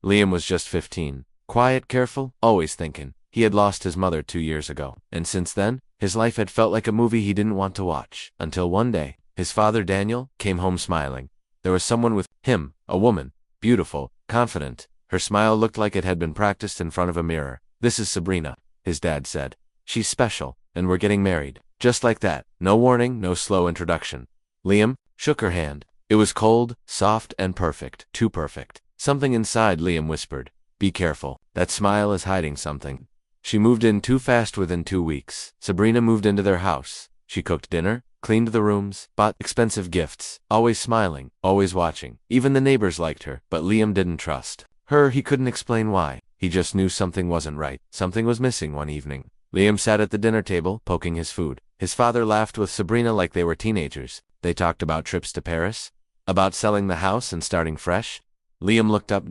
Liam was just 15. Quiet, careful, always thinking. He had lost his mother 2 years ago, and since then, his life had felt like a movie he didn't want to watch. Until one day, his father Daniel came home smiling. There was someone with him, a woman, beautiful, confident. Her smile looked like it had been practiced in front of a mirror. "This is Sabrina," his dad said. "She's special, and we're getting married." Just like that. No warning, no slow introduction. Liam shook her hand. It was cold, soft, and perfect. Too perfect. Something inside Liam whispered, "Be careful. That smile is hiding something." She moved in too fast within 2 weeks. Sabrina moved into their house. She cooked dinner, cleaned the rooms, bought expensive gifts, always smiling, always watching. Even the neighbors liked her, but Liam didn't trust her. He couldn't explain why. He just knew something wasn't right. Something was missing one evening. Liam sat at the dinner table, poking his food. His father laughed with Sabrina like they were teenagers. They talked about trips to Paris, about selling the house and starting fresh. Liam looked up.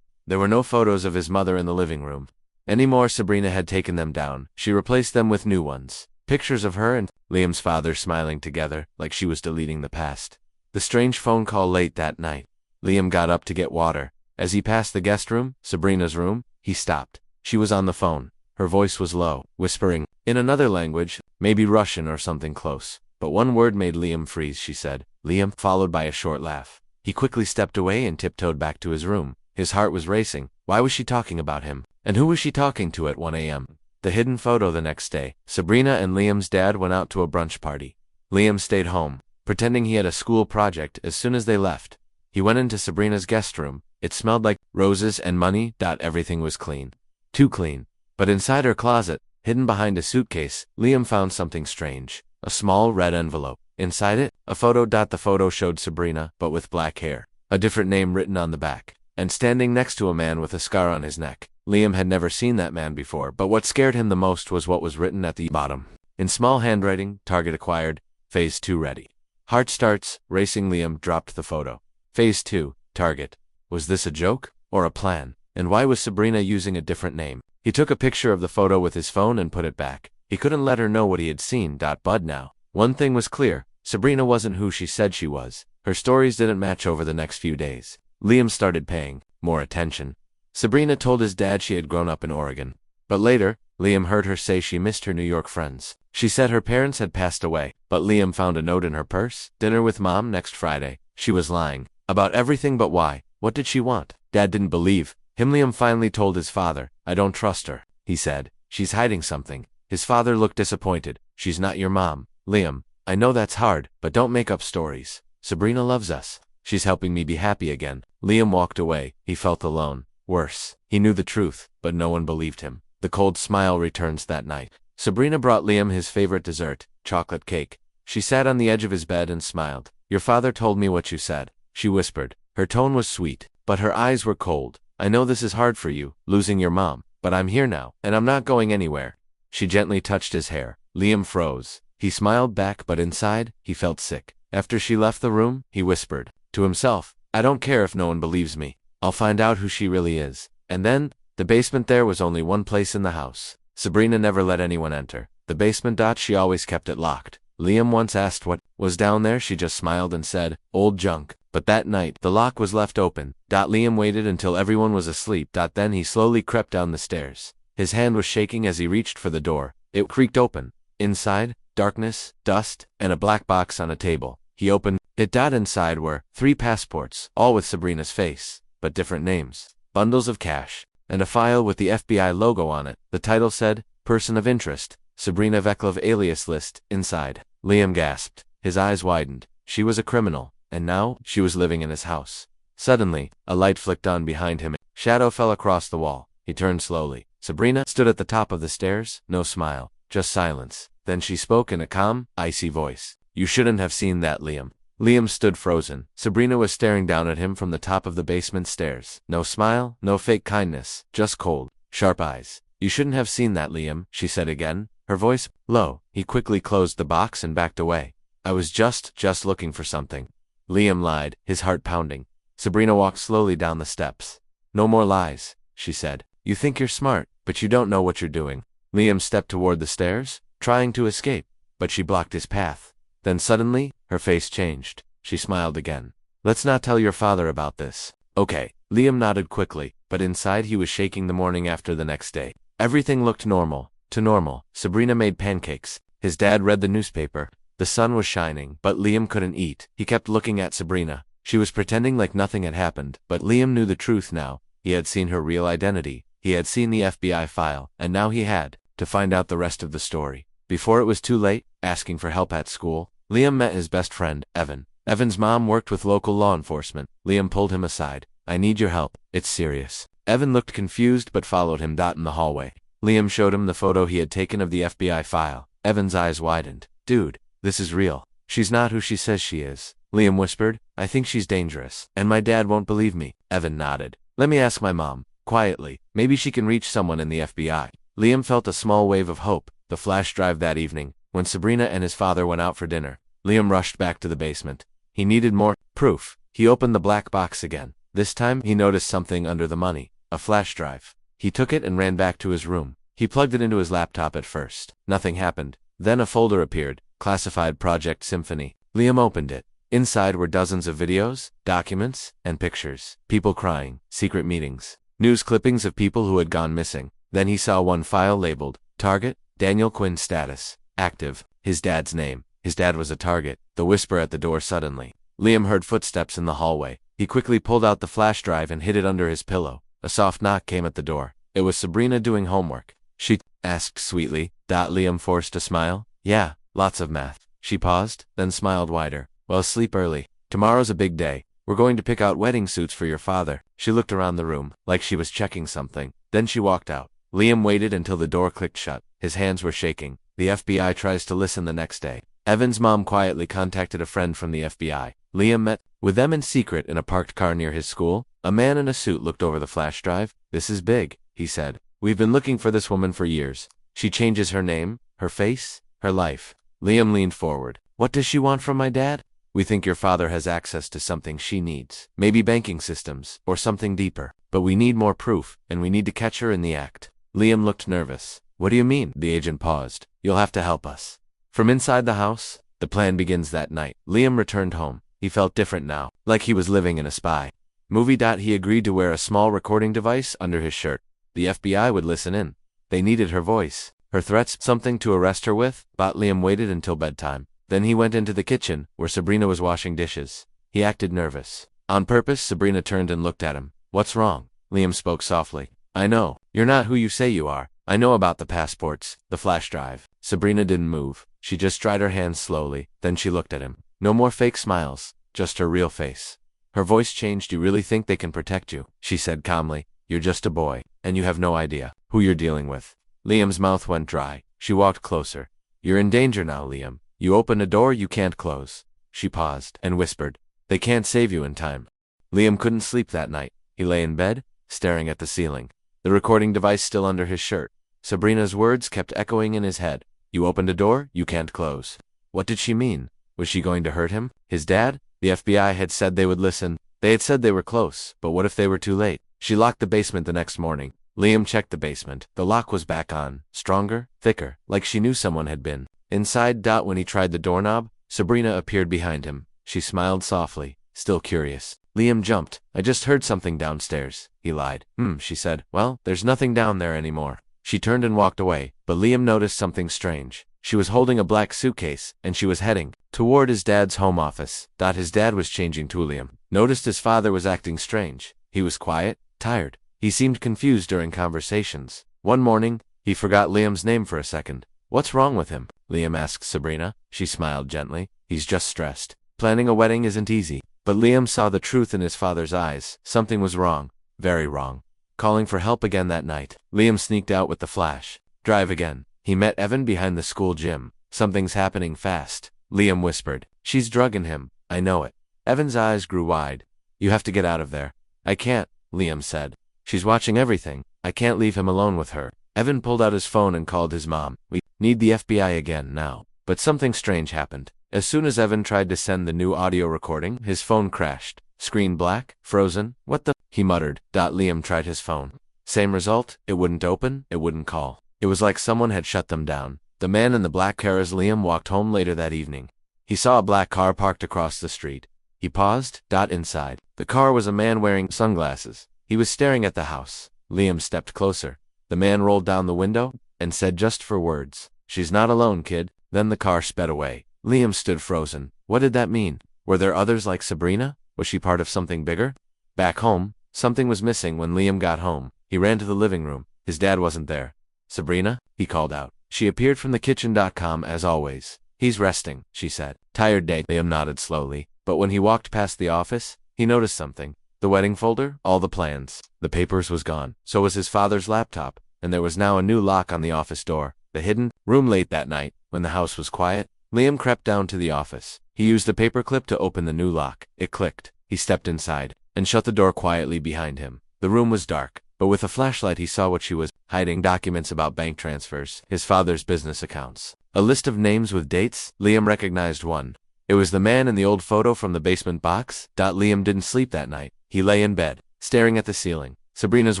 There were no photos of his mother in the living room anymore. Sabrina had taken them down. She replaced them with new ones. Pictures of her and Liam's father smiling together, like she was deleting the past. The strange phone call late that night. Liam got up to get water. As he passed the guest room, Sabrina's room, he stopped. She was on the phone. Her voice was low, whispering, in another language, maybe Russian or something close. But one word made Liam freeze. She said, "Liam," followed by a short laugh. He quickly stepped away and tiptoed back to his room. His heart was racing. Why was she talking about him? And who was she talking to at 1 a.m.? The hidden photo. The next day, Sabrina and Liam's dad went out to a brunch party. Liam stayed home, pretending he had a school project. As soon as they left, he went into Sabrina's guest room. It smelled like roses and money. Everything was clean. Too clean. But inside her closet, hidden behind a suitcase, Liam found something strange. A small red envelope. Inside it, a photo. The photo showed Sabrina, but with black hair. A different name written on the back. And standing next to a man with a scar on his neck. Liam had never seen that man before, but what scared him the most was what was written at the bottom. In small handwriting, "Target acquired. Phase 2 ready." Heart starts racing. Liam dropped the photo. Phase 2, target. Was this a joke? Or a plan? And why was Sabrina using a different name? He took a picture of the photo with his phone and put it back. He couldn't let her know what he had seen. But now, one thing was clear. Sabrina wasn't who she said she was. Her stories didn't match. Over the next few days, Liam started paying more attention. Sabrina told his dad she had grown up in Oregon. But later, Liam heard her say she missed her New York friends. She said her parents had passed away, but Liam found a note in her purse. "Dinner with Mom next Friday." She was lying. About everything, but why? What did she want? Dad didn't believe him. Liam finally told his father, "I don't trust her," he said. "She's hiding something." His father looked disappointed. "She's not your mom, Liam. I know that's hard, but don't make up stories. Sabrina loves us. She's helping me be happy again." Liam walked away. He felt alone. Worse, he knew the truth, but no one believed him. The cold smile returns that night. Sabrina brought Liam his favorite dessert, chocolate cake. She sat on the edge of his bed and smiled. "Your father told me what you said," she whispered. Her tone was sweet, but her eyes were cold. "I know this is hard for you, losing your mom, but I'm here now, and I'm not going anywhere." She gently touched his hair. Liam froze. He smiled back, but inside, he felt sick. After she left the room, he whispered to himself, "I don't care if no one believes me. I'll find out who she really is." And then, the basement. There was only one place in the house. Sabrina never let anyone enter the basement. She always kept it locked. Liam once asked what was down there. She just smiled and said, "Old junk." But that night, the lock was left open. Liam waited until everyone was asleep. Then he slowly crept down the stairs. His hand was shaking as he reached for the door. It creaked open. Inside, darkness, dust, and a black box on a table. He opened it. Inside were 3 passports, all with Sabrina's face, but different names, bundles of cash, and a file with the FBI logo on it. The title said, "Person of Interest, Sabrina Veklov, alias list." Inside, Liam gasped. His eyes widened. She was a criminal, and now she was living in his house. Suddenly, a light flicked on behind him. Shadow fell across the wall. He turned slowly. Sabrina stood at the top of the stairs, no smile, just silence. Then she spoke in a calm, icy voice. "You shouldn't have seen that, Liam." Liam stood frozen. Sabrina was staring down at him from the top of the basement stairs. No smile, no fake kindness, just cold, sharp eyes. "You shouldn't have seen that, Liam," she said again, her voice low. He quickly closed the box and backed away. "I was just looking for something." Liam lied, his heart pounding. Sabrina walked slowly down the steps. "No more lies," she said. "You think you're smart, but you don't know what you're doing." Liam stepped toward the stairs, trying to escape, but she blocked his path. Then suddenly, her face changed. She smiled again. "Let's not tell your father about this." "Okay." Liam nodded quickly. but inside he was shaking the morning after the next day. Everything looked normal. To normal. Sabrina made pancakes. His dad read the newspaper. The sun was shining, but Liam couldn't eat. He kept looking at Sabrina. She was pretending like nothing had happened, but Liam knew the truth now. He had seen her real identity. He had seen the FBI file, and now he had to find out the rest of the story. Before it was too late, asking for help at school, Liam met his best friend, Evan. Evan's mom worked with local law enforcement. Liam pulled him aside. I need your help. It's serious. Evan looked confused but followed him. In the hallway. Liam showed him the photo he had taken of the FBI file. Evan's eyes widened. Dude, this is real. She's not who she says she is. Liam whispered. I think she's dangerous, and my dad won't believe me. Evan nodded. Let me ask my mom. Quietly. Maybe she can reach someone in the FBI. Liam felt a small wave of hope. The flash drive that evening, when Sabrina and his father went out for dinner, Liam rushed back to the basement. He needed more proof. He opened the black box again. This time, he noticed something under the money. A flash drive. He took it and ran back to his room. He plugged it into his laptop at first. Nothing happened. Then a folder appeared. Classified Project Symphony. Liam opened it. Inside were dozens of videos, documents, and pictures. People crying. Secret meetings. News clippings of people who had gone missing. Then he saw one file labeled, Target, Daniel Quinn status, active, his dad's name. His dad was a target. The whisper at the door suddenly. Liam heard footsteps in the hallway. He quickly pulled out the flash drive and hid it under his pillow. A soft knock came at the door. It was Sabrina doing homework. She asked sweetly. Liam forced a smile. Yeah, lots of math. She paused, then smiled wider. Well, sleep early. Tomorrow's a big day. We're going to pick out wedding suits for your father. She looked around the room, like she was checking something. Then she walked out. Liam waited until the door clicked shut. His hands were shaking. The FBI tries to listen the next day. Evan's mom quietly contacted a friend from the FBI. Liam met with them in secret in a parked car near his school. A man in a suit looked over the flash drive. This is big, he said. We've been looking for this woman for years. She changes her name, her face, her life. Liam leaned forward. What does she want from my dad? We think your father has access to something she needs. Maybe banking systems, or something deeper. But we need more proof, and we need to catch her in the act. Liam looked nervous. What do you mean? The agent paused. You'll have to help us. From inside the house, the plan begins that night. Liam returned home. He felt different now, like he was living in a spy movie. He agreed to wear a small recording device under his shirt. The FBI would listen in. They needed her voice, her threats, something to arrest her with. Liam waited until bedtime. Then he went into the kitchen, where Sabrina was washing dishes. He acted nervous. On purpose, Sabrina turned and looked at him. What's wrong? Liam spoke softly. I know. You're not who you say you are. I know about the passports, the flash drive. Sabrina didn't move. She just dried her hands slowly. Then she looked at him. No more fake smiles, just her real face. Her voice changed. You really think they can protect you? She said calmly. You're just a boy, and you have no idea who you're dealing with. Liam's mouth went dry. She walked closer. You're in danger now, Liam. You open a door you can't close. She paused and whispered. They can't save you in time. Liam couldn't sleep that night. He lay in bed, staring at the ceiling, the recording device still under his shirt. Sabrina's words kept echoing in his head. You opened a door you can't close. What did she mean? Was she going to hurt him? His dad? The FBI had said they would listen. They had said they were close, but what if they were too late? She locked the basement the next morning. Liam checked the basement. The lock was back on, stronger, thicker, like she knew someone had been inside. When he tried the doorknob, Sabrina appeared behind him. She smiled softly, still curious. Liam jumped. I just heard something downstairs. He lied. She said. Well, there's nothing down there anymore. She turned and walked away, but Liam noticed something strange. She was holding a black suitcase, and she was heading toward his dad's home office. His dad was changing too. Liam noticed his father was acting strange. He was quiet, tired. He seemed confused during conversations. One morning, he forgot Liam's name for a second. What's wrong with him? Liam asked Sabrina. She smiled gently. He's just stressed. Planning a wedding isn't easy. But Liam saw the truth in his father's eyes. Something was wrong. Very wrong. Calling for help again that night, Liam sneaked out with the flash drive again. He met Evan behind the school gym. Something's happening fast. Liam whispered. She's drugging him. I know it. Evan's eyes grew wide. You have to get out of there. I can't, Liam said. She's watching everything. I can't leave him alone with her. Evan pulled out his phone and called his mom. We need the FBI again now. But something strange happened. As soon as Evan tried to send the new audio recording, his phone crashed. Screen black, frozen. What the? He muttered. Liam tried his phone. Same result. It wouldn't open. It wouldn't call. It was like someone had shut them down. The man in the black car. As Liam walked home later that evening, he saw a black car parked across the street. He paused. Inside the car was a man wearing sunglasses. He was staring at the house. Liam stepped closer. The man rolled down the window and said just for words, "She's not alone, kid." Then the car sped away. Liam stood frozen. What did that mean? Were there others like Sabrina? Was she part of something bigger? Back home, something was missing when Liam got home. He ran to the living room. His dad wasn't there. "Sabrina?" he called out. She appeared from the kitchen.com as always. "He's resting," she said. "Tired day." Liam nodded slowly. But when he walked past the office, he noticed something. The wedding folder, all the plans, the papers was gone. So was his father's laptop, and there was now a new lock on the office door. The hidden room. Late that night, when the house was quiet, Liam crept down to the office. He used a paperclip to open the new lock. It clicked. He stepped inside and shut the door quietly behind him. The room was dark, but with a flashlight he saw what she was hiding: documents about bank transfers, his father's business accounts, a list of names with dates. Liam recognized one. It was the man in the old photo from the basement box. Liam didn't sleep that night. He lay in bed, staring at the ceiling. Sabrina's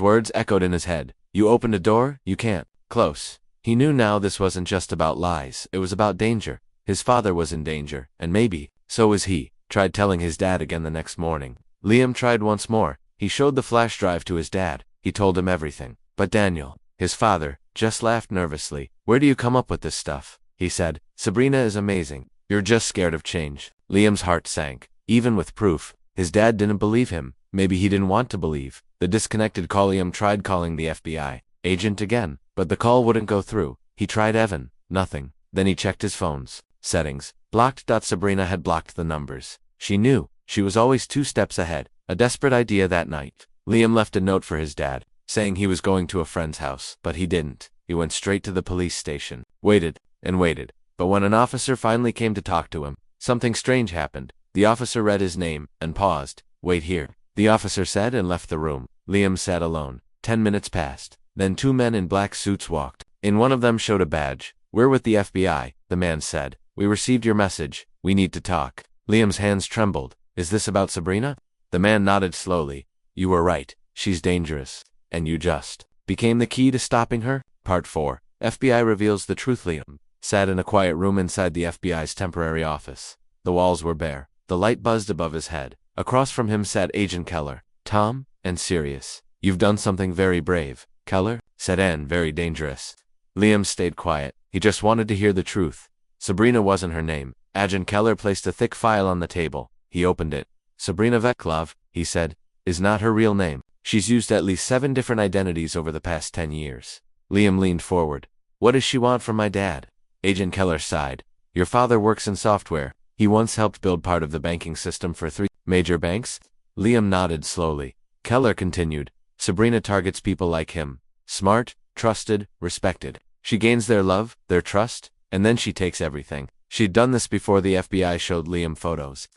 words echoed in his head. "You opened a door, you can't close." He knew now this wasn't just about lies, it was about danger. His father was in danger, and maybe, so was he. Tried telling his dad again the next morning. Liam tried once more. He showed the flash drive to his dad. He told him everything. But Daniel, his father, just laughed nervously. "Where do you come up with this stuff?" he said. "Sabrina is amazing. You're just scared of change." Liam's heart sank. Even with proof, his dad didn't believe him. Maybe he didn't want to believe. The disconnected call. Liam tried calling the FBI agent again, but the call wouldn't go through. He tried Evan. Nothing. Then he checked his phone's settings. Blocked. Sabrina had blocked the numbers. She knew. She was always 2 steps ahead. A desperate idea that night. Liam left a note for his dad, saying he was going to a friend's house, but he didn't. He went straight to the police station. Waited and waited. But when an officer finally came to talk to him, something strange happened. The officer read his name and paused. "Wait here," the officer said, and left the room. Liam sat alone. 10 minutes passed. Then 2 men in black suits walked in. One of them showed a badge. "We're with the FBI," the man said. "We received your message. We need to talk." Liam's hands trembled. "Is this about Sabrina?" The man nodded slowly. "You were right. She's dangerous. And you just became the key to stopping her." Part 4. FBI reveals the truth. Liam sat in a quiet room inside the FBI's temporary office. The walls were bare. The light buzzed above his head. Across from him sat Agent Keller, calm and serious. "You've done something very brave, Keller," said, "and very dangerous." Liam stayed quiet. He just wanted to hear the truth. Sabrina wasn't her name. Agent Keller placed a thick file on the table. He opened it. "Sabrina Veklov," he said, "is not her real name. She's used at least 7 different identities over the past 10 years. Liam leaned forward. "What does she want from my dad?" Agent Keller sighed. "Your father works in software. He once helped build part of the banking system for 3 major banks." Liam nodded slowly. Keller continued. "Sabrina targets people like him. Smart, trusted, respected. She gains their love, their trust, and then she takes everything. She'd done this before the FBI showed Liam photos.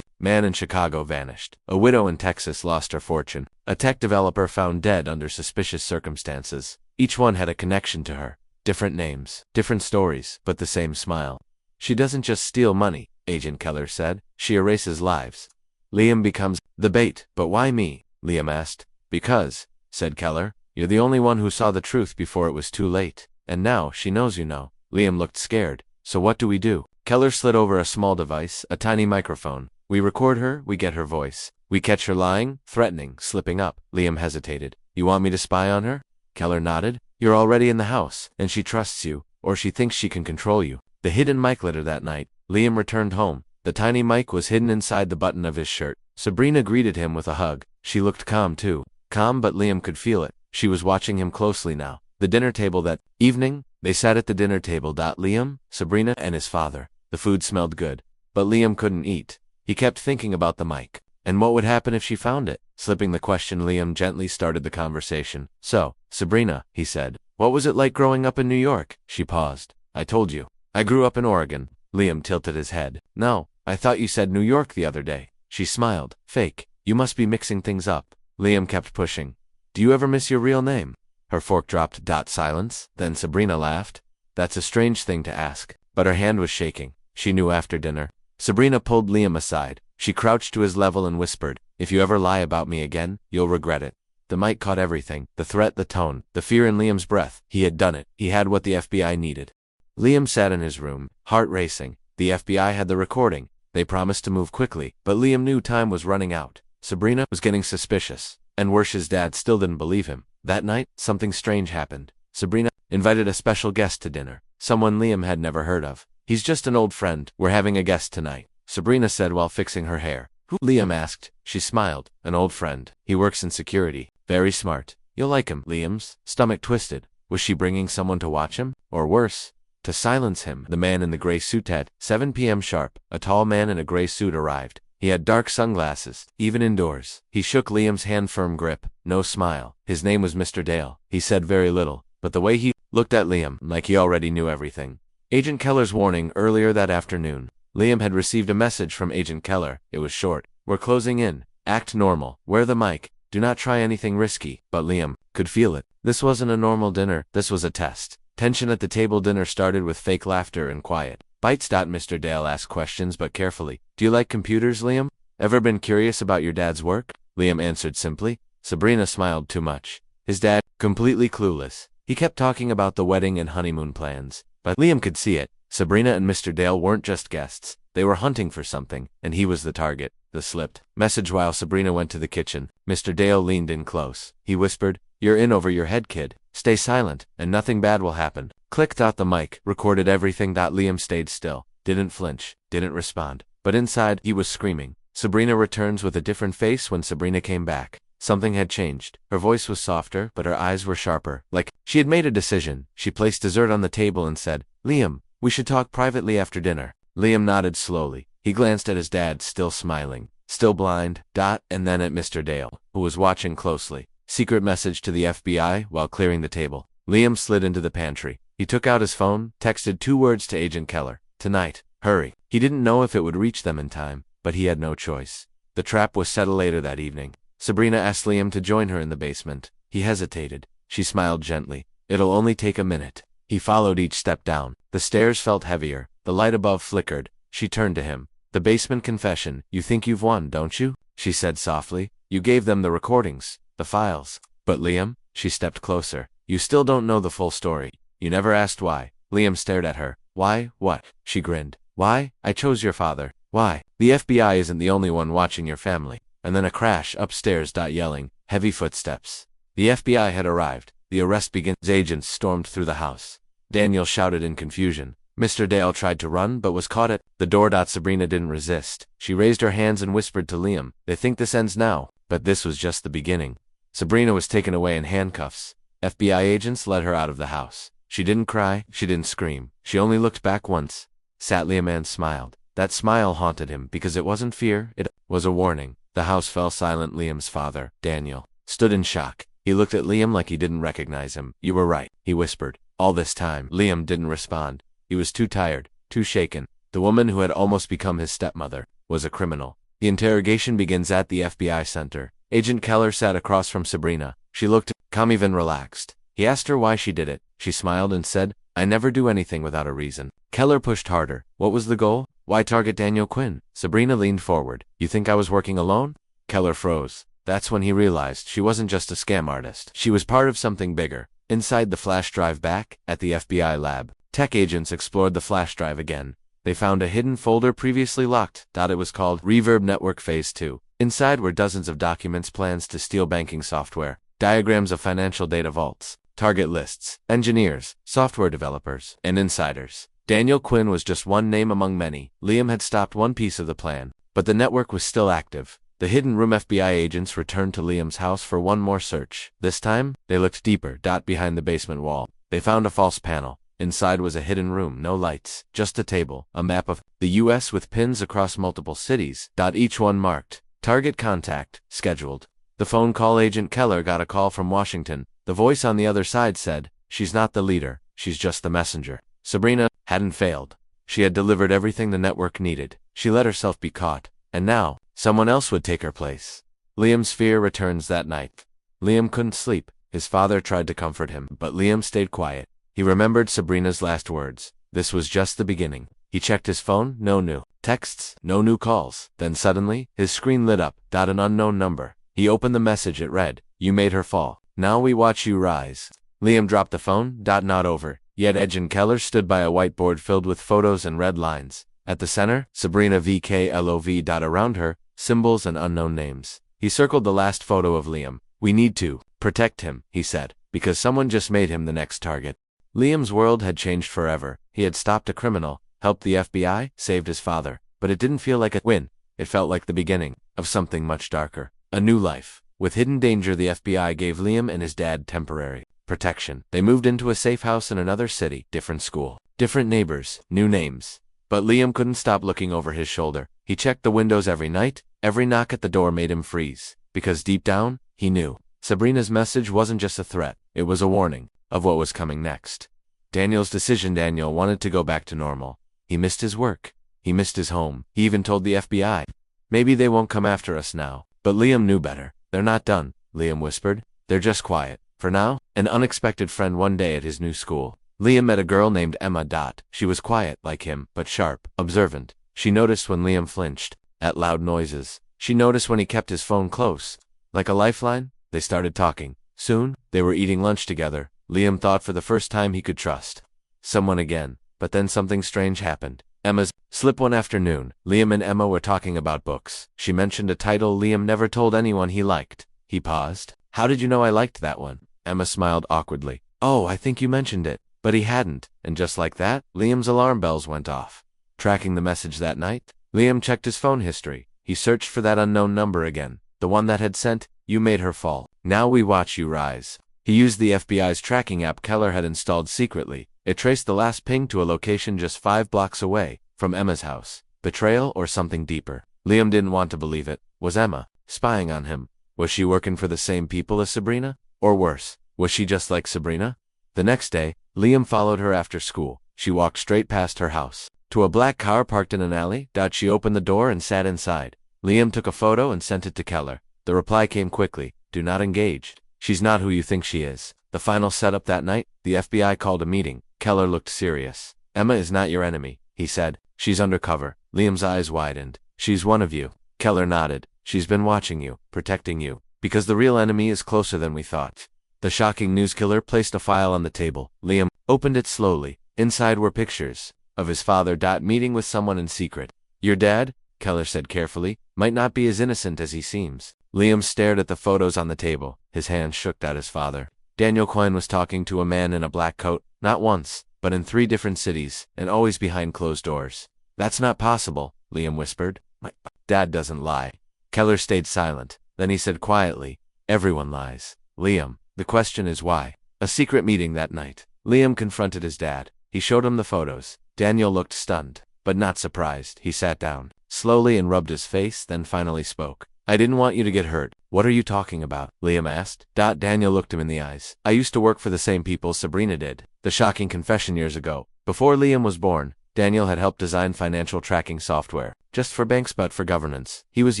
Man in Chicago vanished. A widow in Texas lost her fortune. A tech developer found dead under suspicious circumstances. Each one had a connection to her. Different names, different stories, but the same smile. She doesn't just steal money," Agent Keller said. "She erases lives." Liam becomes the bait. "But why me?" Liam asked. "Because," said Keller, "you're the only one who saw the truth before it was too late. And now she knows you know." Liam looked scared. "So what do we do?" Keller slid over a small device, a tiny microphone. "We record her, we get her voice. We catch her lying, threatening, slipping up." Liam hesitated. "You want me to spy on her?" Keller nodded. "You're already in the house, and she trusts you, or she thinks she can control you." The hidden mic later that night. Liam returned home. The tiny mic was hidden inside the button of his shirt. Sabrina greeted him with a hug. She looked calm too. Calm, but Liam could feel it. She was watching him closely now. The dinner table that evening, they sat at the dinner table. Liam, Sabrina, and his father. The food smelled good. But Liam couldn't eat. He kept thinking about the mic. And what would happen if she found it? Slipping the question, Liam gently started the conversation. "So, Sabrina," he said, "what was it like growing up in New York?" She paused. "I told you. I grew up in Oregon." Liam tilted his head. "No, I thought you said New York the other day." She smiled. "Fake. You must be mixing things up." Liam kept pushing. "Do you ever miss your real name?" Her fork dropped. Silence. Then Sabrina laughed. "That's a strange thing to ask." But her hand was shaking. She knew after dinner. Sabrina pulled Liam aside. She crouched to his level and whispered, "If you ever lie about me again, you'll regret it." The mic caught everything. The threat, the tone, the fear in Liam's breath. He had done it. He had what the FBI needed. Liam sat in his room, heart racing. The FBI had the recording. They promised to move quickly, but Liam knew time was running out. Sabrina was getting suspicious. And worse, his dad still didn't believe him. That night, something strange happened. Sabrina invited a special guest to dinner, someone Liam had never heard of. "He's just an old friend. We're having a guest tonight," Sabrina said while fixing her hair. "Who?" Liam asked. She smiled. "An old friend. He works in security. Very smart. You'll like him." Liam's stomach twisted. Was she bringing someone to watch him? Or worse, to silence him? The man in the gray suit at 7 p.m. sharp. A tall man in a gray suit arrived. He had dark sunglasses, even indoors. He shook Liam's hand, firm grip, no smile. His name was Mr. Dale. He said very little, but the way he looked at Liam, like he already knew everything. Agent Keller's warning earlier that afternoon. Liam had received a message from Agent Keller. It was short. "We're closing in. Act normal. Wear the mic. Do not try anything risky." But Liam could feel it. This wasn't a normal dinner. This was a test. Tension at the table. Dinner started with fake laughter and quiet bites. Mr. Dale asked questions, but carefully. "Do you like computers, Liam? Ever been curious about your dad's work?" Liam answered simply. Sabrina smiled too much. His dad, completely clueless. He kept talking about the wedding and honeymoon plans, but Liam could see it. Sabrina and Mr. Dale weren't just guests. They were hunting for something, and he was the target. The slipped message. While Sabrina went to the kitchen, Mr. Dale leaned in close. He whispered, "You're in over your head, kid. Stay silent, and nothing bad will happen." Click. The mic recorded everything. Liam stayed still, didn't flinch, didn't respond. But inside, he was screaming. Sabrina returns with a different face. When Sabrina came back, something had changed. Her voice was softer, but her eyes were sharper. Like she had made a decision. She placed dessert on the table and said, "Liam, we should talk privately after dinner." Liam nodded slowly. He glanced at his dad, still smiling, still blind. And then at Mr. Dale, who was watching closely. Secret message to the FBI. While clearing the table, Liam slid into the pantry. He took out his phone, texted 2 words to Agent Keller. "Tonight. Hurry." He didn't know if it would reach them in time, but he had no choice. The trap was set. Later that evening, Sabrina asked Liam to join her in the basement. He hesitated. She smiled gently. "It'll only take a minute." He followed each step down. The stairs felt heavier. The light above flickered. She turned to him. "The basement confession. You think you've won, don't you?" she said softly. "You gave them the recordings, the files." "But Liam," she stepped closer, "you still don't know the full story. You never asked why." Liam stared at her. "Why? What?" She grinned. "Why? I chose your father. Why? The FBI isn't the only one watching your family." And then a crash upstairs. Yelling, heavy footsteps. The FBI had arrived. "The arrest begins." Agents stormed through the house. Daniel shouted in confusion. Mr. Dale tried to run, but was caught at the door. Sabrina didn't resist. She raised her hands and whispered to Liam, "They think this ends now." But this was just the beginning. Sabrina was taken away in handcuffs. FBI agents led her out of the house. She didn't cry. She didn't scream. She only looked back once. Sadly, a man smiled. That smile haunted him because it wasn't fear. It was a warning. The house fell silent. Liam's father, Daniel, stood in shock. He looked at Liam like he didn't recognize him. "You were right," he whispered. All this time, Liam didn't respond. He was too tired, too shaken. The woman who had almost become his stepmother was a criminal. The interrogation begins at the FBI center. Agent Keller sat across from Sabrina. She looked calm, even relaxed. He asked her why she did it. She smiled and said, "I never do anything without a reason." Keller pushed harder. "What was the goal? Why target Daniel Quinn?" Sabrina leaned forward. "You think I was working alone?" Keller froze. That's when he realized she wasn't just a scam artist. She was part of something bigger. Inside the flash drive back at the FBI lab, tech agents explored the flash drive again. They found a hidden folder previously locked. It was called Reverb Network Phase 2. Inside were dozens of documents, plans to steal banking software, diagrams of financial data vaults, target lists, engineers, software developers, and insiders. Daniel Quinn was just one name among many. Liam had stopped one piece of the plan, but the network was still active. The hidden room. FBI agents returned to Liam's house for one more search. This time, they looked deeper. Behind the basement wall, they found a false panel. Inside was a hidden room, no lights, just a table, a map of the U.S. with pins across multiple cities. Each one marked target contact, scheduled. The phone call. Agent Keller got a call from Washington. The voice on the other side said, "She's not the leader, she's just the messenger." Sabrina hadn't failed. She had delivered everything the network needed. She let herself be caught, and now, someone else would take her place. Liam's fear returns that night. Liam couldn't sleep. His father tried to comfort him, but Liam stayed quiet. He remembered Sabrina's last words. This was just the beginning. He checked his phone, no new texts, no new calls. Then suddenly, his screen lit up. An unknown number. He opened the message. It read, "You made her fall. Now we watch you rise." Liam dropped the phone. Not over. Yet Agent Keller stood by a whiteboard filled with photos and red lines. At the center, Sabrina VKLOV. Around her, symbols and unknown names. He circled the last photo of Liam. We need to protect him, he said, because someone just made him the next target. Liam's world had changed forever. He had stopped a criminal, helped the FBI, saved his father. But it didn't feel like a win. It felt like the beginning of something much darker. A new life. With hidden danger, the FBI gave Liam and his dad temporary protection. They moved into a safe house in another city, different school, different neighbors, new names. But Liam couldn't stop looking over his shoulder. He checked the windows every night. Every knock at the door made him freeze. Because deep down, he knew. Sabrina's message wasn't just a threat. It was a warning of what was coming next. Daniel's decision. Daniel wanted to go back to normal. He missed his work. He missed his home. He even told the FBI, maybe they won't come after us now. But Liam knew better. They're not done, Liam whispered. They're just quiet. For now. An unexpected friend. One day at his new school, Liam met a girl named Emma. She was quiet like him, but sharp, observant. She noticed when Liam flinched at loud noises. She noticed when he kept his phone close, like a lifeline. They started talking. Soon, they were eating lunch together. Liam thought for the first time he could trust someone again. But then something strange happened. Emma's slip. One afternoon, Liam and Emma were talking about books. She mentioned a title Liam never told anyone he liked. He paused. How did you know I liked that one? Emma smiled awkwardly. Oh, I think you mentioned it. But he hadn't. And just like that, Liam's alarm bells went off. Tracking the message that night, Liam checked his phone history. He searched for that unknown number again. The one that had sent, "You made her fall. Now we watch you rise." He used the FBI's tracking app Keller had installed secretly. It traced the last ping to a location just 5 blocks away from Emma's house. Betrayal or something deeper? Liam didn't want to believe it. Was Emma spying on him? Was she working for the same people as Sabrina? Or worse, was she just like Sabrina? The next day, Liam followed her after school. She walked straight past her house to a black car parked in an alley. She opened the door and sat inside. Liam took a photo and sent it to Keller. The reply came quickly. Do not engage. She's not who you think she is. The final setup that night, the FBI called a meeting. Keller looked serious. Emma is not your enemy, he said. She's undercover. Liam's eyes widened. She's one of you. Keller nodded. She's been watching you, protecting you, because the real enemy is closer than we thought. The shocking news. Killer placed a file on the table. Liam opened it slowly. Inside were pictures of his father. Meeting with someone in secret. Your dad, Keller said carefully, might not be as innocent as he seems. Liam stared at the photos on the table. His hands shook at his father. Daniel Coyne was talking to a man in a black coat, not once, but in 3 different cities, and always behind closed doors. That's not possible, Liam whispered. My dad doesn't lie. Keller stayed silent. Then he said quietly, everyone lies. Liam, the question is why? A secret meeting that night. Liam confronted his dad. He showed him the photos. Daniel looked stunned, but not surprised. He sat down slowly and rubbed his face, then finally spoke. I didn't want you to get hurt. What are you talking about? Liam asked. Daniel looked him in the eyes. I used to work for the same people Sabrina did. The shocking confession years ago. Before Liam was born, Daniel had helped design financial tracking software, just for banks but for governance. He was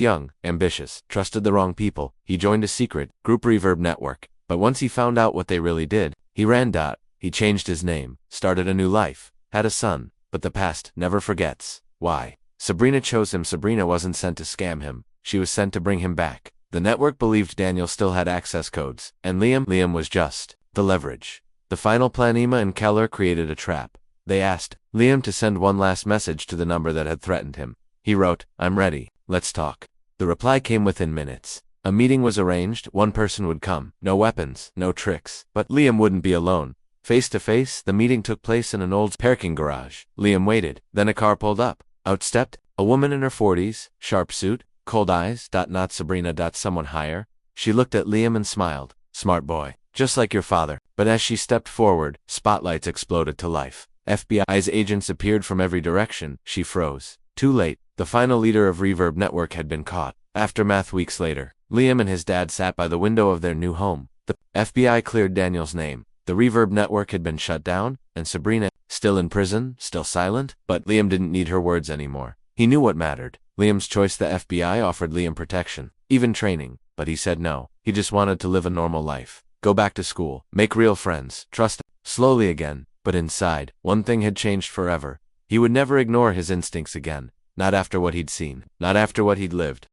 young, ambitious, trusted the wrong people. He joined a secret group reverb network. But once he found out what they really did, he ran. He changed his name, started a new life, had a son. But the past never forgets. Why? Sabrina chose him. Sabrina wasn't sent to scam him. She was sent to bring him back. The network believed Daniel still had access codes, and Liam was just the leverage. The final plan. Emma and Keller created a trap. They asked Liam to send one last message to the number that had threatened him. He wrote, I'm ready, let's talk. The reply came within minutes. A meeting was arranged. One person would come. No weapons, no tricks. But Liam wouldn't be alone. Face to face, the meeting took place in an old parking garage. Liam waited. Then a car pulled up. Out stepped a woman in her 40s, sharp suit, cold eyes. Not Sabrina. Someone higher. She looked at Liam and smiled. Smart boy. Just like your father. But as she stepped forward, spotlights exploded to life. FBI's agents appeared from every direction. She froze. Too late. The final leader of Reverb Network had been caught. Aftermath. Weeks later, Liam and his dad sat by the window of their new home. The FBI cleared Daniel's name. The Reverb Network had been shut down, and Sabrina, still in prison, still silent. But Liam didn't need her words anymore. He knew what mattered. Liam's choice. The FBI offered Liam protection, even training, but he said no. He just wanted to live a normal life. Go back to school, make real friends, trust slowly again. But inside, one thing had changed forever. He would never ignore his instincts again. Not after what he'd seen. Not after what he'd lived.